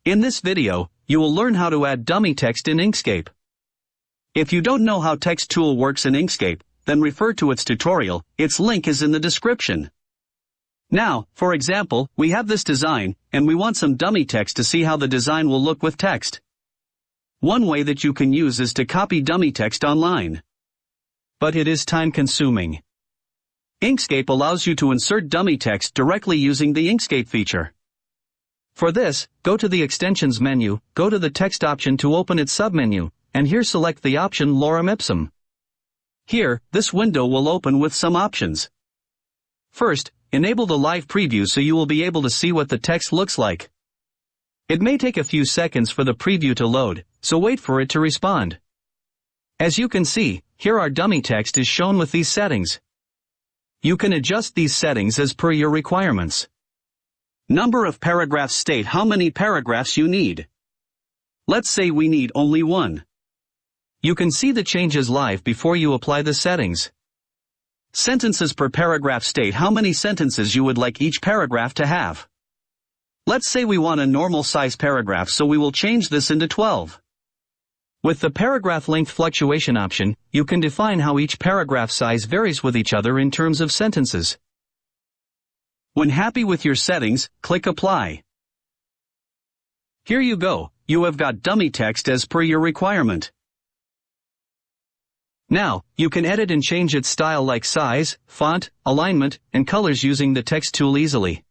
In this video, you will learn how to add dummy text in Inkscape. If you don't know how text tool works in Inkscape, then refer to its tutorial, its link is in the description. Now, for example, we have this design, and we want some dummy text to see how the design will look with text. One way that you can use is to copy dummy text online. But it is time-consuming. Inkscape allows you to insert dummy text directly using the Inkscape feature. For this, go to the Extensions menu, go to the Text option to open its submenu, and here select the option Lorem Ipsum. Here, this window will open with some options. First, enable the live preview so you will be able to see what the text looks like. It may take a few seconds for the preview to load, so wait for it to respond. As you can see, here our dummy text is shown with these settings. You can adjust these settings as per your requirements. Number of paragraphs state how many paragraphs you need. Let's say we need only one. You can see the changes live before you apply the settings. Sentences per paragraph state how many sentences you would like each paragraph to have. Let's say we want a normal size paragraph, so we will change this into 12. With the paragraph length fluctuation option, you can define how each paragraph size varies with each other in terms of sentences. When happy with your settings, click Apply. Here you go, you have got dummy text as per your requirement. Now, you can edit and change its style like size, font, alignment, and colors using the text tool easily.